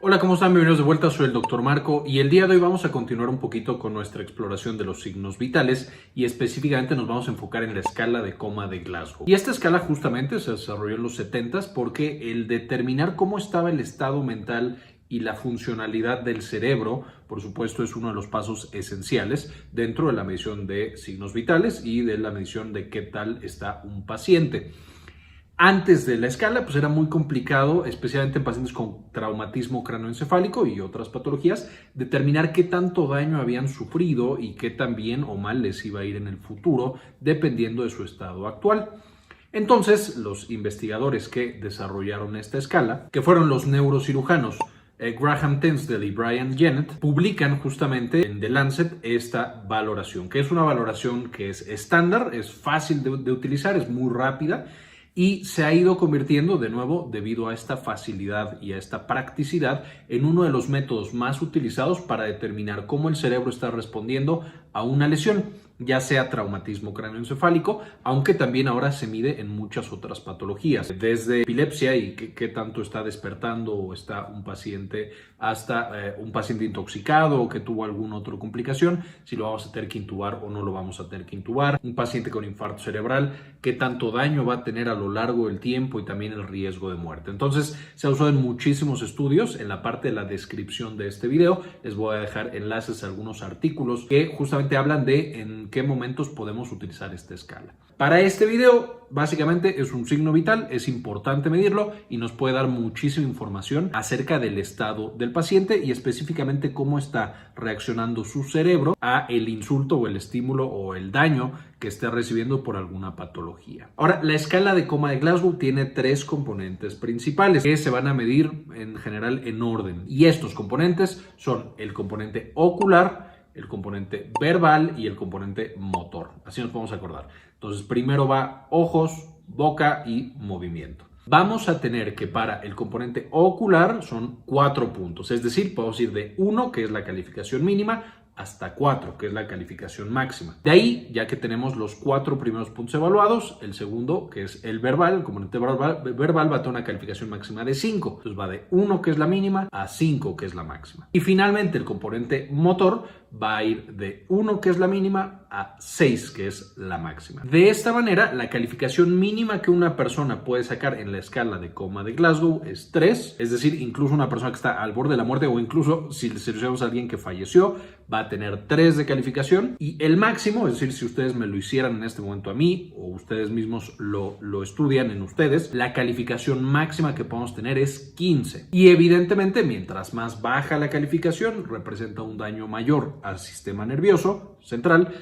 Hola, ¿cómo están? Bienvenidos de vuelta, soy el Dr. Marco y el día de hoy vamos a continuar un poquito con nuestra exploración de los signos vitales y específicamente nos vamos a enfocar en la escala de coma de Glasgow. Y esta escala justamente se desarrolló en los 70s porque el determinar cómo estaba el estado mental y la funcionalidad del cerebro, por supuesto, es uno de los pasos esenciales dentro de la medición de signos vitales y de la medición de qué tal está un paciente. Antes de la escala, pues era muy complicado, especialmente en pacientes con traumatismo cráneoencefálico y otras patologías, determinar qué tanto daño habían sufrido y qué tan bien o mal les iba a ir en el futuro, dependiendo de su estado actual. Entonces, los investigadores que desarrollaron esta escala, que fueron los neurocirujanos Graham Tensdale y Brian Jennett, publican justamente en The Lancet esta valoración, que es una valoración que es estándar, es fácil de utilizar, es muy rápida, y se ha ido convirtiendo de nuevo, debido a esta facilidad y a esta practicidad, en uno de los métodos más utilizados para determinar cómo el cerebro está respondiendo a una lesión, ya sea traumatismo cráneoencefálico, aunque también ahora se mide en muchas otras patologías, desde epilepsia y qué tanto está despertando o está un paciente, hasta un paciente intoxicado o que tuvo alguna otra complicación, si lo vamos a tener que intubar o no lo vamos a tener que intubar, un paciente con infarto cerebral, qué tanto daño va a tener a lo largo del tiempo y también el riesgo de muerte. Entonces, se ha usado en muchísimos estudios. En la parte de la descripción de este video les voy a dejar enlaces a algunos artículos que justamente hablan de en qué momentos podemos utilizar esta escala. Para este video, básicamente es un signo vital, es importante medirlo y nos puede dar muchísima información acerca del estado del paciente y específicamente cómo está reaccionando su cerebro a el insulto o el estímulo o el daño que esté recibiendo por alguna patología. Ahora, la escala de coma de Glasgow tiene tres componentes principales que se van a medir en general en orden. Y estos componentes son el componente ocular, el componente verbal y el componente motor. Así nos podemos acordar. Entonces, primero va ojos, boca y movimiento. Vamos a tener que para el componente ocular son 4 puntos. Es decir, podemos ir de 1, que es la calificación mínima, hasta 4, que es la calificación máxima. De ahí, ya que tenemos los 4 primeros puntos evaluados, el segundo, que es el verbal, el componente verbal va a tener una calificación máxima de 5. Entonces va de 1, que es la mínima, a 5, que es la máxima. Y finalmente, el componente motor va a ir de 1, que es la mínima, a 6, que es la máxima. De esta manera, la calificación mínima que una persona puede sacar en la escala de coma de Glasgow es 3, es decir, incluso una persona que está al borde de la muerte o incluso si le seleccionamos a alguien que falleció, va a tener 3 de calificación y el máximo, es decir, si ustedes me lo hicieran en este momento a mí o ustedes mismos lo estudian en ustedes, la calificación máxima que podemos tener es 15. Y evidentemente, mientras más baja la calificación, representa un daño mayor al sistema nervioso central,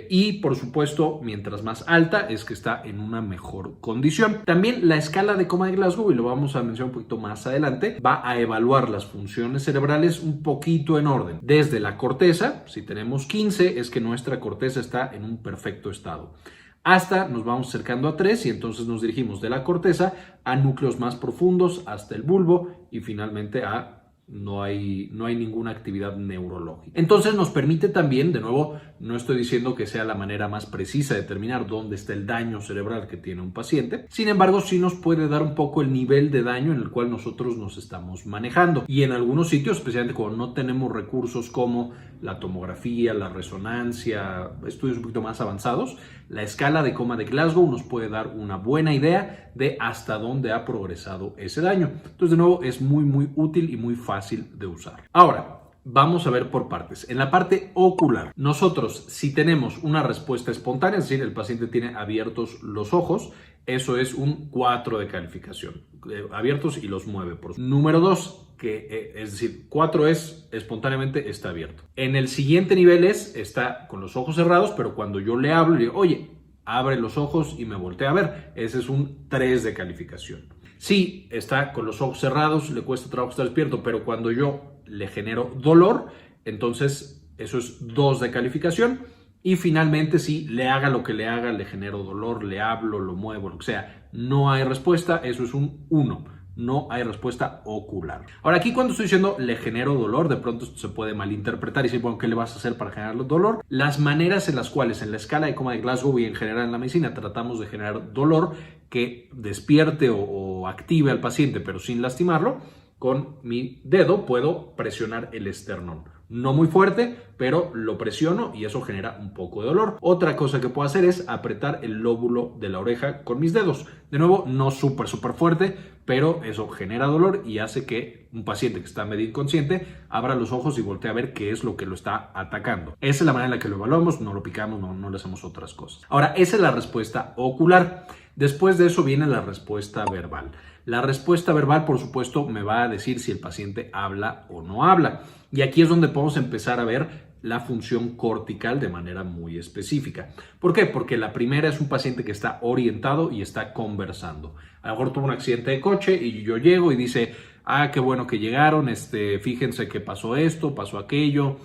y por supuesto, mientras más alta es que está en una mejor condición. También la escala de coma de Glasgow, y lo vamos a mencionar un poquito más adelante, va a evaluar las funciones cerebrales un poquito en orden. Desde la corteza, si tenemos 15, es que nuestra corteza está en un perfecto estado. Hasta nos vamos acercando a 3 y entonces nos dirigimos de la corteza a núcleos más profundos, hasta el bulbo y finalmente a no hay ninguna actividad neurológica. Entonces nos permite también, de nuevo, no estoy diciendo que sea la manera más precisa de determinar dónde está el daño cerebral que tiene un paciente, sin embargo sí nos puede dar un poco el nivel de daño en el cual nosotros nos estamos manejando. Y en algunos sitios, especialmente cuando no tenemos recursos como la tomografía, la resonancia, estudios un poquito más avanzados, la escala de coma de Glasgow nos puede dar una buena idea de hasta dónde ha progresado ese daño. Entonces, de nuevo, es muy útil y muy fácil de usar. Ahora, vamos a ver por partes. En la parte ocular, nosotros si tenemos una respuesta espontánea, es decir, el paciente tiene abiertos los ojos, eso es un 4 de calificación. Abiertos y los mueve. Número 2, es decir, 4 es espontáneamente está abierto. En el siguiente nivel está con los ojos cerrados, pero cuando yo le hablo, le digo, oye, abre los ojos y me voltea a ver. Ese es un 3 de calificación. Si está con los ojos cerrados, le cuesta trabajo estar despierto, pero cuando yo le genero dolor, entonces eso es 2 de calificación. Y finalmente, si le haga lo que le haga, le genero dolor, le hablo, lo muevo, lo que sea, no hay respuesta, eso es un 1. No hay respuesta ocular. Ahora, aquí cuando estoy diciendo le genero dolor, de pronto esto se puede malinterpretar y decir, bueno, ¿qué le vas a hacer para generar dolor? Las maneras en las cuales en la escala de coma de Glasgow y en general en la medicina tratamos de generar dolor que despierte o active al paciente, pero sin lastimarlo, con mi dedo puedo presionar el esternón. No muy fuerte, pero lo presiono y eso genera un poco de dolor. Otra cosa que puedo hacer es apretar el lóbulo de la oreja con mis dedos. De nuevo, no súper fuerte, pero eso genera dolor y hace que un paciente que está medio inconsciente abra los ojos y voltee a ver qué es lo que lo está atacando. Esa es la manera en la que lo evaluamos, no lo picamos, no le hacemos otras cosas. Ahora, esa es la respuesta ocular. Después de eso viene la respuesta verbal. La respuesta verbal, por supuesto, me va a decir si el paciente habla o no habla. Y aquí es donde podemos empezar a ver la función cortical de manera muy específica. ¿Por qué? Porque la primera es un paciente que está orientado y está conversando. A lo mejor tuvo un accidente de coche y yo llego y dice, qué bueno que llegaron, fíjense que pasó esto, pasó aquello,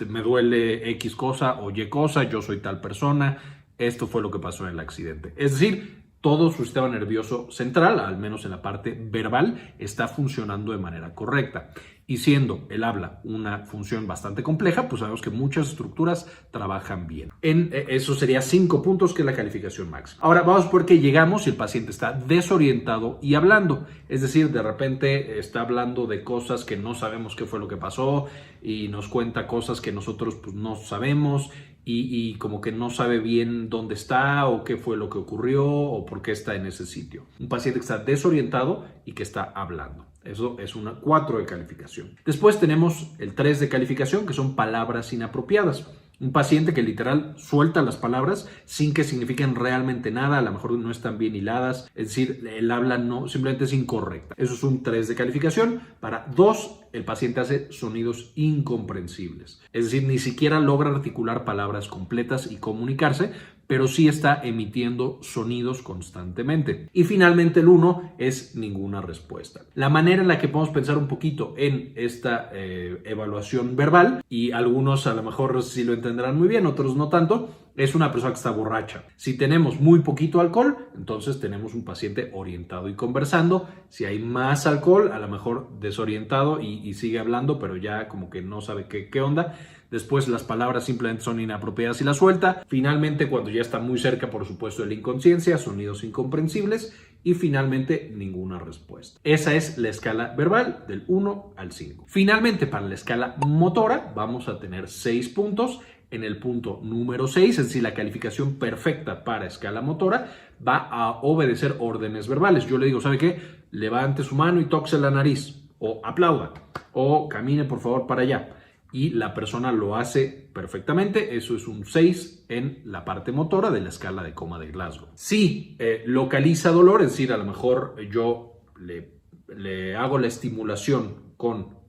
me duele X cosa o Y cosa, yo soy tal persona, esto fue lo que pasó en el accidente. Es decir, todo su sistema nervioso central, al menos en la parte verbal, está funcionando de manera correcta. Y siendo el habla una función bastante compleja, pues sabemos que muchas estructuras trabajan bien. Eso sería 5 puntos, que es la calificación máxima. Ahora vamos por qué llegamos si el paciente está desorientado y hablando. Es decir, de repente está hablando de cosas que no sabemos qué fue lo que pasó y nos cuenta cosas que nosotros pues, no sabemos. Y como que no sabe bien dónde está o qué fue lo que ocurrió o por qué está en ese sitio. Un paciente que está desorientado y que está hablando. Eso es una 4 de calificación. Después tenemos el 3 de calificación, que son palabras inapropiadas. Un paciente que literal suelta las palabras sin que signifiquen realmente nada, a lo mejor no están bien hiladas, es decir, el habla no, simplemente es incorrecta. Eso es un 3 de calificación. Para 2, el paciente hace sonidos incomprensibles, es decir, ni siquiera logra articular palabras completas y comunicarse, pero sí está emitiendo sonidos constantemente. Y finalmente el 1 es ninguna respuesta. La manera en la que podemos pensar un poquito en esta evaluación verbal, y algunos a lo mejor sí lo entenderán muy bien, otros no tanto, es una persona que está borracha. Si tenemos muy poquito alcohol, entonces tenemos un paciente orientado y conversando. Si hay más alcohol, a lo mejor desorientado y sigue hablando, pero ya como que no sabe qué onda. Después las palabras simplemente son inapropiadas y las suelta. Finalmente, cuando ya está muy cerca, por supuesto, de la inconsciencia, sonidos incomprensibles. Y finalmente, ninguna respuesta. Esa es la escala verbal del 1 al 5. Finalmente, para la escala motora, vamos a tener 6 puntos. En el punto número 6, es decir, la calificación perfecta para escala motora, va a obedecer órdenes verbales. Yo le digo, ¿sabe qué? Levante su mano y tóquese la nariz. O aplauda. O camine, por favor, para allá. Y la persona lo hace perfectamente. Eso es un 6 en la parte motora de la escala de coma de Glasgow. Si localiza dolor, es decir, a lo mejor yo le hago la estimulación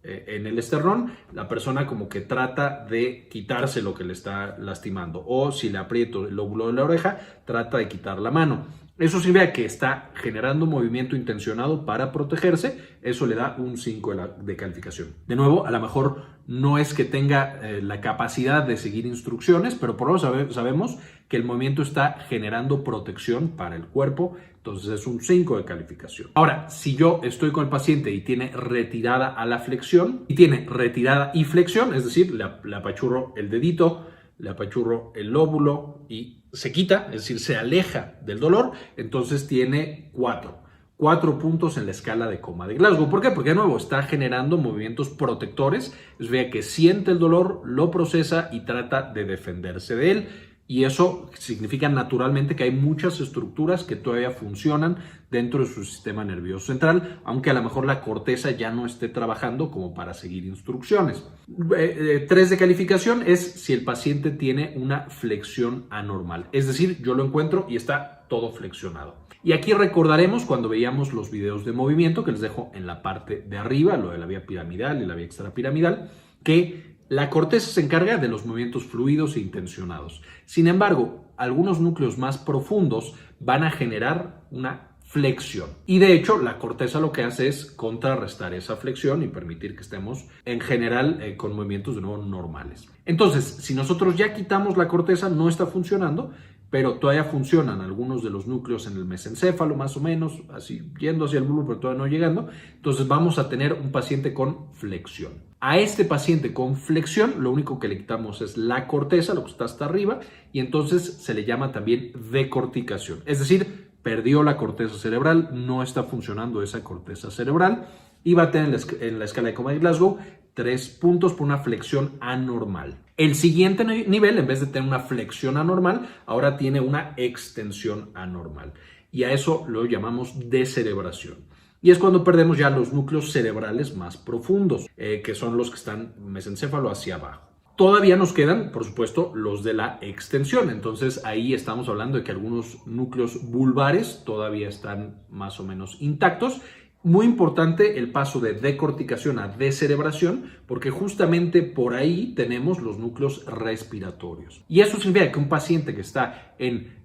en el esternón, la persona como que trata de quitarse lo que le está lastimando, o si le aprieto el lóbulo de la oreja, trata de quitar la mano. Eso significa que está generando movimiento intencionado para protegerse. Eso le da un 5 de calificación. De nuevo, a lo mejor no es que tenga la capacidad de seguir instrucciones, pero por lo menos sabemos que el movimiento está generando protección para el cuerpo. Entonces es un 5 de calificación. Ahora, si yo estoy con el paciente y tiene retirada a la flexión, y tiene retirada y flexión, es decir, le apachurro el dedito, le apachurro el lóbulo y se quita, es decir, se aleja del dolor, entonces tiene 4 puntos en la escala de coma de Glasgow. ¿Por qué? Porque de nuevo está generando movimientos protectores, es decir, que siente el dolor, lo procesa y trata de defenderse de él. Y eso significa naturalmente que hay muchas estructuras que todavía funcionan dentro de su sistema nervioso central, aunque a lo mejor la corteza ya no esté trabajando como para seguir instrucciones. 3 de calificación es si el paciente tiene una flexión anormal. Es decir, yo lo encuentro y está todo flexionado. Y aquí recordaremos cuando veíamos los videos de movimiento, que les dejo en la parte de arriba, lo de la vía piramidal y la vía extrapiramidal, que la corteza se encarga de los movimientos fluidos e intencionados. Sin embargo, algunos núcleos más profundos van a generar una flexión. Y de hecho, la corteza lo que hace es contrarrestar esa flexión y permitir que estemos en general con movimientos de nuevo normales. Entonces, si nosotros ya quitamos la corteza, no está funcionando, pero todavía funcionan algunos de los núcleos en el mesencéfalo, más o menos, así yendo hacia el bulbo, pero todavía no llegando. Entonces vamos a tener un paciente con flexión. A este paciente con flexión, lo único que le quitamos es la corteza, lo que está hasta arriba, y entonces se le llama también decorticación. Es decir, perdió la corteza cerebral, no está funcionando esa corteza cerebral, y va a tener en la escala de coma de Glasgow 3 puntos por una flexión anormal. El siguiente nivel, en vez de tener una flexión anormal, ahora tiene una extensión anormal. Y a eso lo llamamos descerebración. Y es cuando perdemos ya los núcleos cerebrales más profundos, que son los que están mesencéfalo hacia abajo. Todavía nos quedan, por supuesto, los de la extensión. Entonces ahí estamos hablando de que algunos núcleos vulvares todavía están más o menos intactos. Muy importante el paso de decorticación a descerebración, porque justamente por ahí tenemos los núcleos respiratorios. Y eso significa que un paciente que está en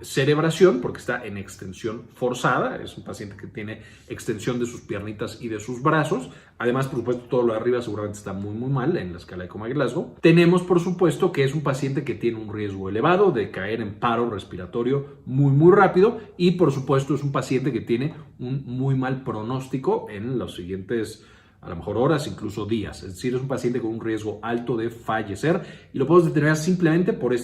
cerebración, porque está en extensión forzada, es un paciente que tiene extensión de sus piernitas y de sus brazos. Además, por supuesto, todo lo de arriba seguramente está muy mal en la escala de coma de Glasgow. Tenemos, por supuesto, que es un paciente que tiene un riesgo elevado de caer en paro respiratorio muy rápido, y por supuesto es un paciente que tiene un muy mal pronóstico en los siguientes, a lo mejor horas, incluso días. Es decir, es un paciente con un riesgo alto de fallecer, y lo podemos determinar simplemente por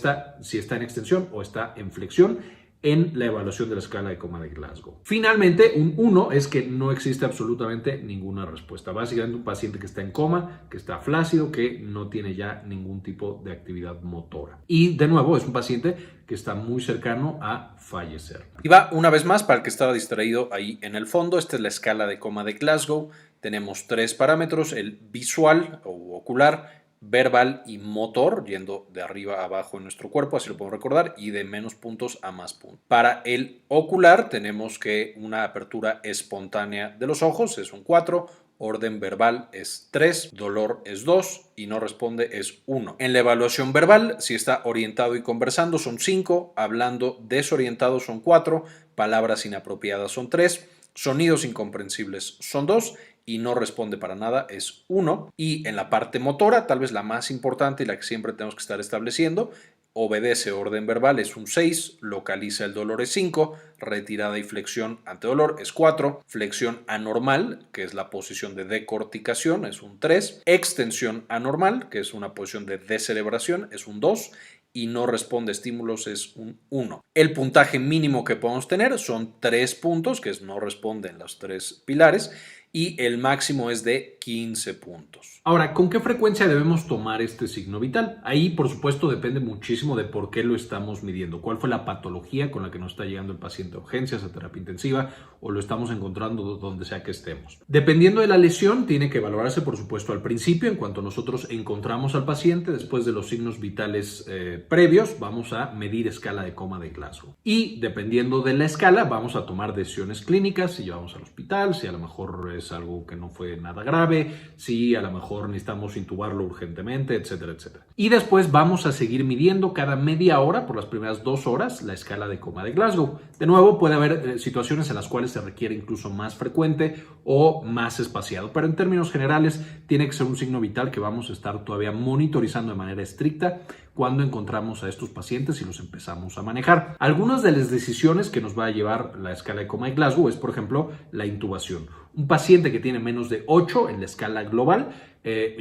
si está en extensión o está en flexión en la evaluación de la escala de coma de Glasgow. Finalmente, un 1 es que no existe absolutamente ninguna respuesta. Básicamente un paciente que está en coma, que está flácido, que no tiene ya ningún tipo de actividad motora. Y de nuevo, es un paciente que está muy cercano a fallecer. Y va una vez más, para el que estaba distraído ahí en el fondo, esta es la escala de coma de Glasgow. Tenemos 3 parámetros: el visual o ocular, verbal y motor, yendo de arriba a abajo en nuestro cuerpo, así lo podemos recordar, y de menos puntos a más puntos. Para el ocular tenemos que una apertura espontánea de los ojos es un 4, orden verbal es 3, dolor es 2 y no responde es 1. En la evaluación verbal, si está orientado y conversando, son 5, hablando desorientado son 4, palabras inapropiadas son 3, sonidos incomprensibles son 2 y no responde para nada es 1. Y en la parte motora, tal vez la más importante y la que siempre tenemos que estar estableciendo, obedece orden verbal es un 6, localiza el dolor es 5, retirada y flexión ante dolor es 4, flexión anormal, que es la posición de decorticación, es un 3, extensión anormal, que es una posición de descerebración, es un 2, y no responde a estímulos es un 1. El puntaje mínimo que podemos tener son 3 puntos, que es no responde en los 3 pilares, y el máximo es de 15 puntos. Ahora, ¿con qué frecuencia debemos tomar este signo vital? Ahí, por supuesto, depende muchísimo de por qué lo estamos midiendo. ¿Cuál fue la patología con la que nos está llegando el paciente a urgencias, a terapia intensiva, o lo estamos encontrando donde sea que estemos? Dependiendo de la lesión, tiene que valorarse, por supuesto, al principio. En cuanto nosotros encontramos al paciente, después de los signos vitales previos, vamos a medir escala de coma de Glasgow. Y dependiendo de la escala, vamos a tomar decisiones clínicas, si llevamos al hospital, si a lo mejor es algo que no fue nada grave, si a lo mejor necesitamos intubarlo urgentemente, etcétera, etcétera. Y después vamos a seguir midiendo cada media hora por las primeras 2 horas la escala de coma de Glasgow. De nuevo, puede haber situaciones en las cuales se requiere incluso más frecuente o más espaciado, pero en términos generales tiene que ser un signo vital que vamos a estar todavía monitorizando de manera estricta cuando encontramos a estos pacientes y los empezamos a manejar. Algunas de las decisiones que nos va a llevar la escala de coma de Glasgow es, por ejemplo, la intubación. Un paciente que tiene menos de 8 en la escala global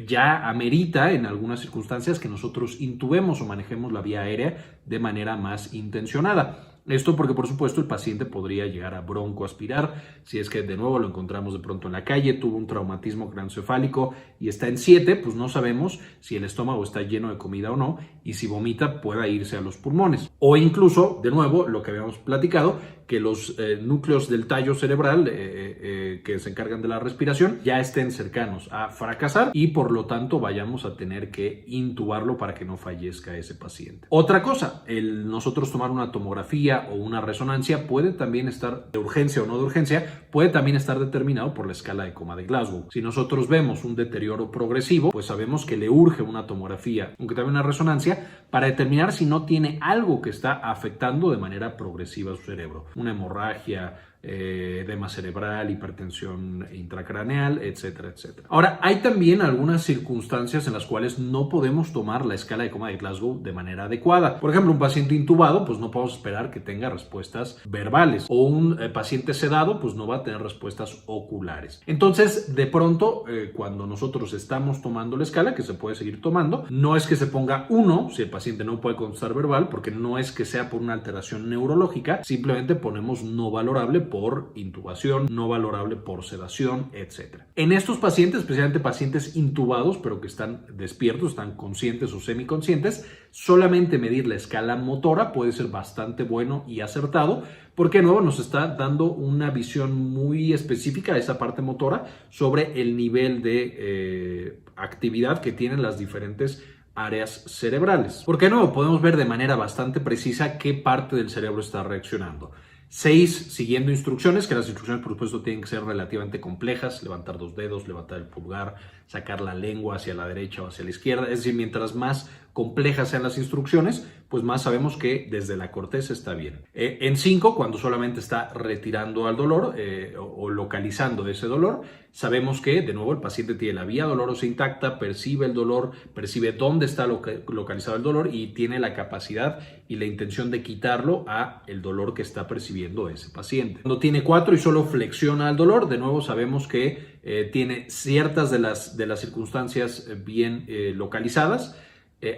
ya amerita en algunas circunstancias que nosotros intubemos o manejemos la vía aérea de manera más intencionada. Esto porque, por supuesto, el paciente podría llegar a broncoaspirar si es que de nuevo lo encontramos de pronto en la calle, tuvo un traumatismo craneoencefálico y está en 7, pues no sabemos si el estómago está lleno de comida o no, y si vomita pueda irse a los pulmones. O incluso, de nuevo, lo que habíamos platicado, que los núcleos del tallo cerebral que se encargan de la respiración ya estén cercanos a fracasar y por lo tanto vayamos a tener que intubarlo para que no fallezca ese paciente. Otra cosa, el nosotros tomar una tomografía o una resonancia puede también estar, de urgencia o no de urgencia, puede también estar determinado por la escala de coma de Glasgow. Si nosotros vemos un deterioro progresivo, pues sabemos que le urge una tomografía, aunque también una resonancia, para determinar si no tiene algo que está afectando de manera progresiva a su cerebro. Una hemorragia, edema cerebral, hipertensión intracraneal, etcétera, etcétera. Ahora, hay también algunas circunstancias en las cuales no podemos tomar la escala de coma de Glasgow de manera adecuada. Por ejemplo, un paciente intubado, pues no podemos esperar que tenga respuestas verbales, o un paciente sedado, pues no va a tener respuestas oculares. Entonces, de pronto, cuando nosotros estamos tomando la escala, que se puede seguir tomando, no es que se ponga 1 si el paciente no puede contestar verbal, porque no es que sea por una alteración neurológica, simplemente ponemos no valorable por intubación, no valorable por sedación, etc. En estos pacientes, especialmente pacientes intubados, pero que están despiertos, están conscientes o semiconscientes, solamente medir la escala motora puede ser bastante bueno y acertado, porque de nuevo nos está dando una visión muy específica de esa parte motora sobre el nivel de actividad que tienen las diferentes áreas cerebrales. Porque de nuevo podemos ver de manera bastante precisa qué parte del cerebro está reaccionando. 6, siguiendo instrucciones, que las instrucciones por supuesto tienen que ser relativamente complejas, levantar 2 dedos, levantar el pulgar, sacar la lengua hacia la derecha o hacia la izquierda, es decir, mientras más complejas sean las instrucciones, pues más sabemos que desde la corteza está bien. En 5, cuando solamente está retirando al dolor o localizando ese dolor, sabemos que de nuevo el paciente tiene la vía dolorosa intacta, percibe el dolor, percibe dónde está localizado el dolor y tiene la capacidad y la intención de quitarlo a el dolor que está percibiendo ese paciente. Cuando tiene 4 y solo flexiona al dolor, de nuevo sabemos que tiene ciertas de las circunstancias bien localizadas,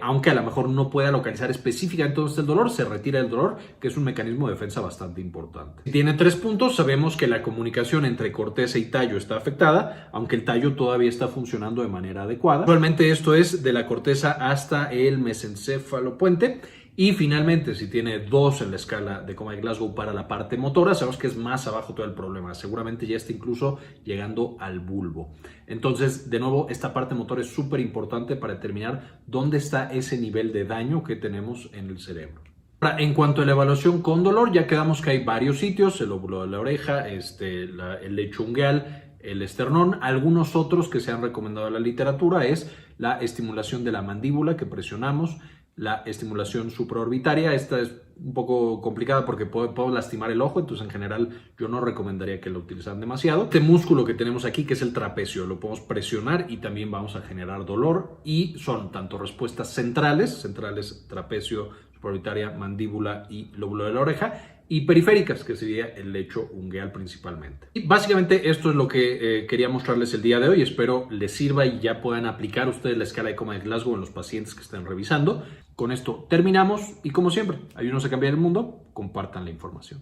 aunque a lo mejor no pueda localizar específicamente dónde está el dolor, se retira el dolor, que es un mecanismo de defensa bastante importante. Si tiene 3 puntos, sabemos que la comunicación entre corteza y tallo está afectada, aunque el tallo todavía está funcionando de manera adecuada. Actualmente esto es de la corteza hasta el mesencéfalo-puente. Y finalmente, si tiene 2 en la escala de coma de Glasgow para la parte motora, sabemos que es más abajo todo el problema. Seguramente ya está incluso llegando al bulbo. Entonces, de nuevo, esta parte motora es súper importante para determinar dónde está ese nivel de daño que tenemos en el cerebro. Ahora, en cuanto a la evaluación con dolor, ya quedamos que hay varios sitios: el lóbulo de la oreja, el lecho ungueal, el esternón. Algunos otros que se han recomendado en la literatura es la estimulación de la mandíbula, que presionamos, la estimulación supraorbitaria. Esta es un poco complicada porque puedo lastimar el ojo, entonces en general yo no recomendaría que lo utilizaran demasiado. Este músculo que tenemos aquí, que es el trapecio, lo podemos presionar y también vamos a generar dolor, y son tanto respuestas centrales, trapecio, supraorbitaria, mandíbula y lóbulo de la oreja, y periféricas, que sería el lecho ungueal principalmente. Y básicamente esto es lo que quería mostrarles el día de hoy. Espero les sirva y ya puedan aplicar ustedes la escala de coma de Glasgow en los pacientes que estén revisando. Con esto terminamos y, como siempre, ayúdenos a cambiar el mundo, compartan la información.